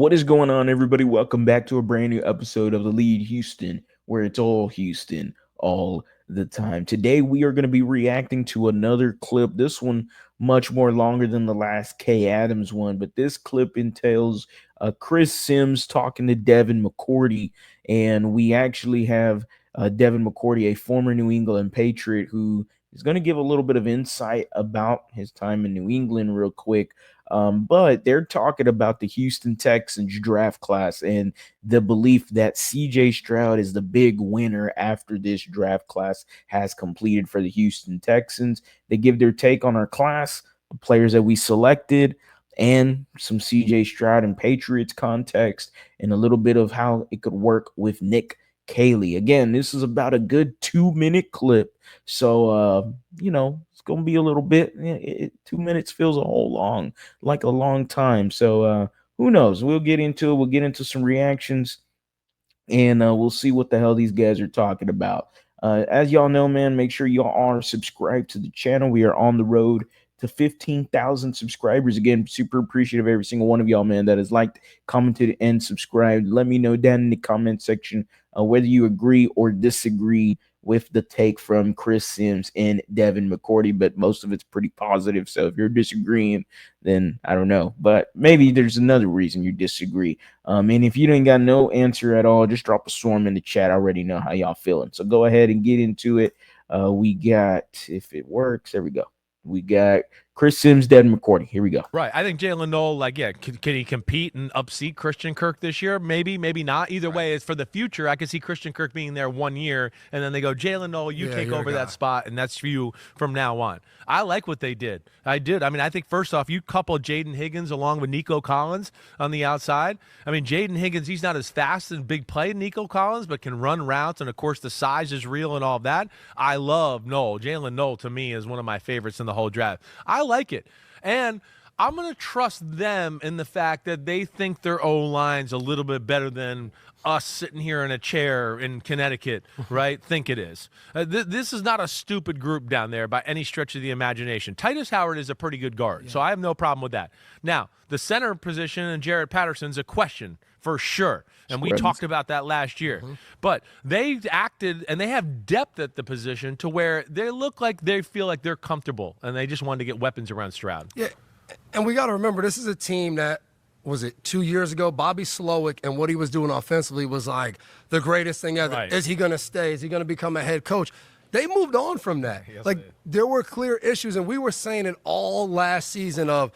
What is going on, everybody? Welcome back to a brand new episode of TheLead Houston, where it's all Houston all the time. Today, we are going to be reacting to another clip. This one much more longer than the last K Adams one, but this clip entails Chris Sims talking to Devin McCourty, and we actually have Devin McCourty, a former New England Patriot, who is going to give a little bit of insight about his time in New England real quick. But they're talking about the Houston Texans draft class and the belief that CJ Stroud is the big winner after this draft class has completed for the Houston Texans. They give their take on our class, the players that we selected, and some CJ Stroud and Patriots context, and a little bit of how it could work with Nick Caley. Again, this is about a good 2-minute clip. So, it's going to be a little bit, 2 minutes feels a whole long, like a long time. So, who knows? We'll get into it. We'll get into some reactions, and we'll see what the hell these guys are talking about. As y'all know, man, make sure y'all are subscribed to the channel. We are on the road to 15,000 subscribers. Again, super appreciative of every single one of y'all, man, that has liked, commented, and subscribed. Let me know down in the comment section whether you agree or disagree with the take from Chris Sims and Devin McCourty, but most of it's pretty positive. So if you're disagreeing, then I don't know. But maybe there's another reason you disagree. And if you ain't got no answer at all, just drop a storm in the chat. I already know how y'all feeling. So go ahead and get into it. We got, if it works, there we go. We got Chris Sims, Devin McCourty. Here we go. Right. I think Jalen Noel, can he compete and upseat Christian Kirk this year? Maybe, maybe not. Either way, it's for the future. I could see Christian Kirk being there 1 year, and then they go, Jalen Noel, you take over that spot, and that's for you from now on. I like what they did. I did. I mean, I think first off, you couple Jaden Higgins along with Nico Collins on the outside. I mean, Jaden Higgins, he's not as fast and big play as Nico Collins, but can run routes, and of course the size is real and all of that. I love Noel. Jalen Noel, to me, is one of my favorites in the whole draft. I like it. And I'm going to trust them in the fact that they think their O-line's a little bit better than us sitting here in a chair in Connecticut, right? Think it is. This is not a stupid group down there by any stretch of the imagination. Titus Howard is a pretty good guard, so I have no problem with that. Now, the center position and Jared Patterson's a question for sure, and we talked about that last year. But they acted, and they have depth at the position to where they look like they feel like they're comfortable, and they just wanted to get weapons around Stroud. Yeah, and we got to remember, this is a team that, was it 2 years ago? Bobby Slowick and what he was doing offensively was like the greatest thing ever. Right. Is he going to stay? Is he going to become a head coach? They moved on from that. Yes, there were clear issues, and we were saying it all last season of,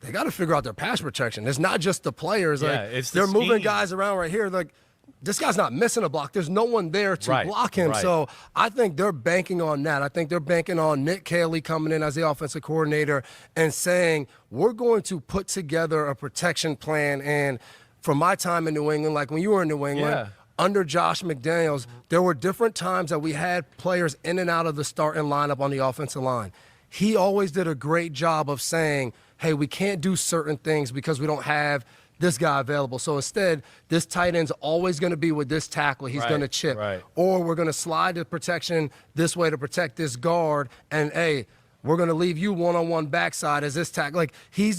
they got to figure out their pass protection. It's not just the players. They're moving guys around right here. Like, this guy's not missing a block. There's no one there to block him. So I think they're banking on that. I think they're banking on Nick Caley coming in as the offensive coordinator and saying, we're going to put together a protection plan. And from my time in New England, like when you were in New England, under Josh McDaniels, there were different times that we had players in and out of the starting lineup on the offensive line. He always did a great job of saying, hey, we can't do certain things because we don't have this guy available. So instead, this tight end's always going to be with this tackle. He's going to chip. Or we're going to slide the protection this way to protect this guard. And, hey, we're going to leave you one-on-one backside as this tackle. Like, he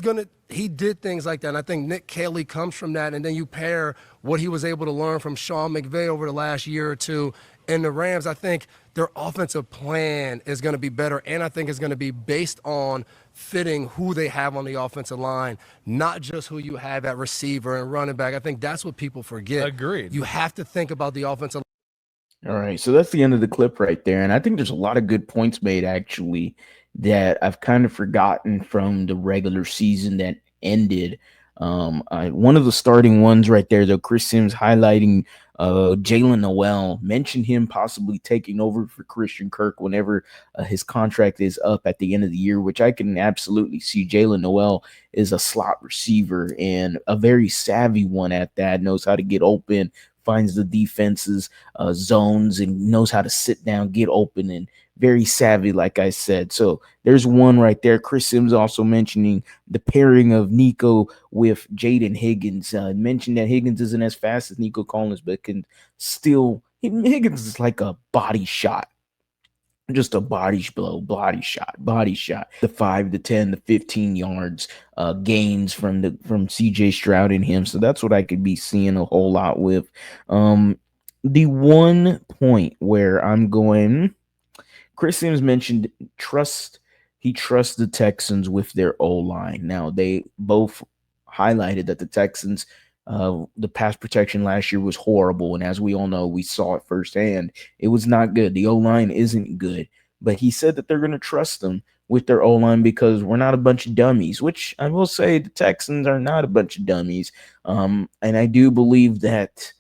did things like that. And I think Nick Caley comes from that. And then you pair what he was able to learn from Sean McVay over the last year or two in the Rams. I think their offensive plan is going to be better. And I think it's going to be based on fitting who they have on the offensive line, not just who you have at receiver and running back. I think that's what people forget. Agreed. You have to think about the offensive line. All right, so that's the end of the clip right there. And I think there's a lot of good points made, actually, that I've kind of forgotten from the regular season that ended. One of the starting ones right there, though, Chris Sims highlighting Jalen Noel, mentioned him possibly taking over for Christian Kirk whenever his contract is up at the end of the year, which I can absolutely see. Jalen Noel is a slot receiver and a very savvy one at that, knows how to get open, finds the defense's zones, and knows how to sit down, get open, and very savvy, like I said. So there's one right there. Chris Sims also mentioning the pairing of Nico with Jaden Higgins. Mentioned that Higgins isn't as fast as Nico Collins, but can still, Higgins is like a body shot. just a body blow, body shot. The 5 to 10, the 15 yards gains from CJ Stroud and him. So that's what I could be seeing a whole lot with. The one point where I'm going, Chris Sims mentioned trust. He trusts the Texans with their O line. Now they both highlighted that the Texans, the pass protection last year was horrible, and as we all know, we saw it firsthand. It was not good. The O line isn't good, but he said that they're going to trust them with their O line because we're not a bunch of dummies. Which I will say, the Texans are not a bunch of dummies, and I do believe that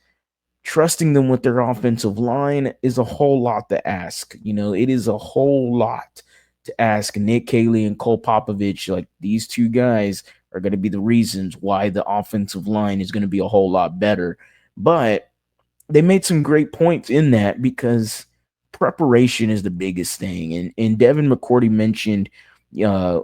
trusting them with their offensive line is a whole lot to ask. It is a whole lot to ask Nick Caley and Cole Popovich. Like, these two guys are going to be the reasons why the offensive line is going to be a whole lot better. But they made some great points in that because preparation is the biggest thing. And Devin McCourty mentioned uh,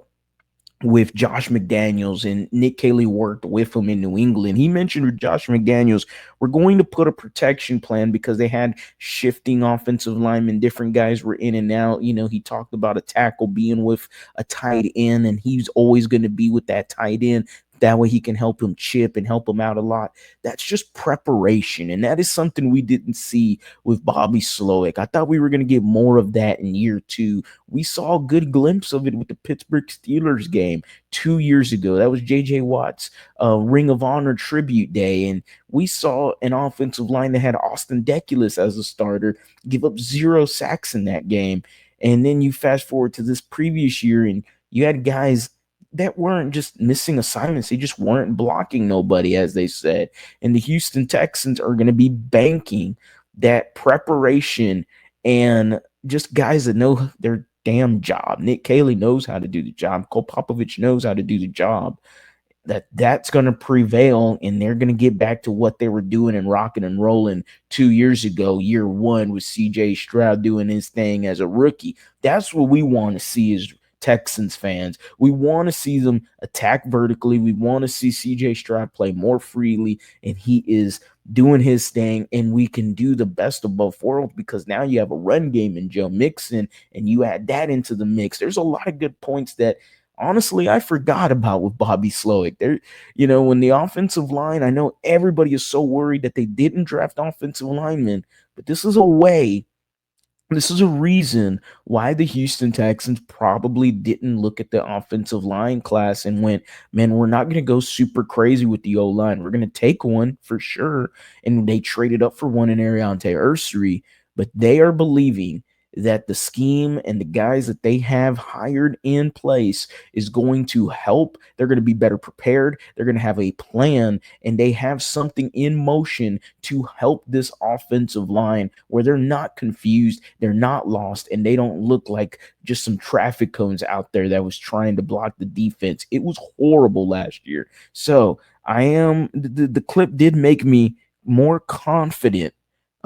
with Josh McDaniels, and Nick Caley worked with him in New England. He mentioned with Josh McDaniels, we're going to put a protection plan because they had shifting offensive linemen. Different guys were in and out. He talked about a tackle being with a tight end, and he's always going to be with that tight end. That way he can help him chip and help him out a lot. That's just preparation. And that is something we didn't see with Bobby Slowick. I thought we were going to get more of that in year two. We saw a good glimpse of it with the Pittsburgh Steelers game 2 years ago. That was J.J. Watt's Ring of Honor tribute day. And we saw an offensive line that had Austin Deculus as a starter give up 0 sacks in that game. And then you fast forward to this previous year, and you had guys that weren't just missing assignments. They just weren't blocking nobody, as they said. And the Houston Texans are going to be banking that preparation and just guys that know their damn job. Nick Caley knows how to do the job. Cole Popovich knows how to do the job. That's going to prevail, and they're going to get back to what they were doing and rocking and rolling 2 years ago, year one, with CJ Stroud doing his thing as a rookie. That's what we want to see as Texans fans. We want to see them attack vertically. We want to see CJ Stroud play more freely, and he is doing his thing, and we can do the best of both worlds because now you have a run game in Joe Mixon, and you add that into the mix. There's a lot of good points that honestly I forgot about with Bobby Slowick. When the offensive line, I know everybody is so worried that they didn't draft offensive linemen, but this is a reason why the Houston Texans probably didn't look at the offensive line class and went, man, we're not going to go super crazy with the O-line. We're going to take one for sure. And they traded up for one in Ariante Ursary, but they are believing that the scheme and the guys that they have hired in place is going to help. They're going to be better prepared. They're going to have a plan, and they have something in motion to help this offensive line where they're not confused, they're not lost, and they don't look like just some traffic cones out there that was trying to block the defense. It was horrible last year. So the clip did make me more confident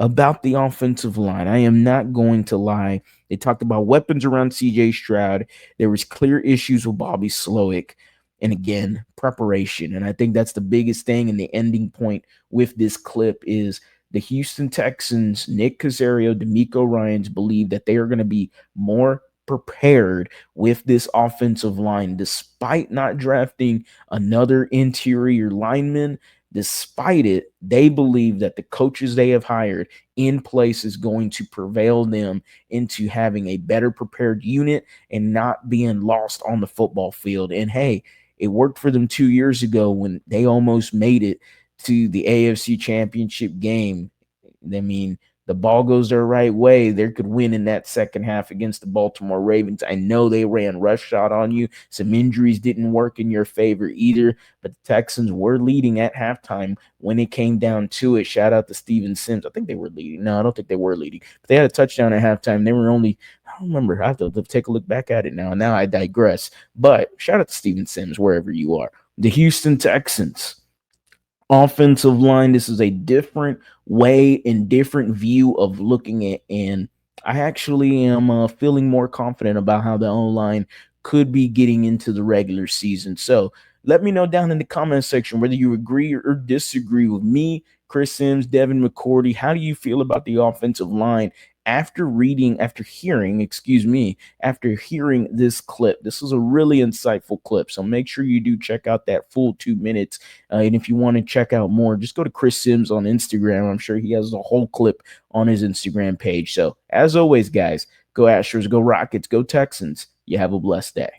about the offensive line. I am not going to lie. They talked about weapons around CJ Stroud. There was clear issues with Bobby Slowick. And again, preparation. And I think that's the biggest thing. And the ending point with this clip is the Houston Texans, Nick Caserio, D'Amico Ryans believe that they are going to be more prepared with this offensive line, despite not drafting another interior lineman. Despite it, they believe that the coaches they have hired in place is going to prevail them into having a better prepared unit and not being lost on the football field. And hey, it worked for them 2 years ago when they almost made it to the AFC Championship game. I mean, the ball goes their right way, they could win in that second half against the Baltimore Ravens. I know they ran rush shot on you. Some injuries didn't work in your favor either, but the Texans were leading at halftime when it came down to it. Shout out to Steven Sims. I think they were leading. No, I don't think they were leading. But they had a touchdown at halftime. They were only, I don't remember. I have to take a look back at it now. Now I digress. But shout out to Steven Sims, wherever you are. The Houston Texans offensive line, this is a different way and different view of looking at, and I actually am feeling more confident about how the O-line could be getting into the regular season. So let me know down in the comment section whether you agree or disagree with me, Chris Sims, Devin McCourty. How do you feel about the offensive line after hearing this clip. This was a really insightful clip, so make sure you do check out that full 2 minutes. And if you want to check out more, just go to Chris Sims on Instagram. I'm sure he has a whole clip on his Instagram page. So as always, guys, go Astros, go Rockets, go Texans. You have a blessed day.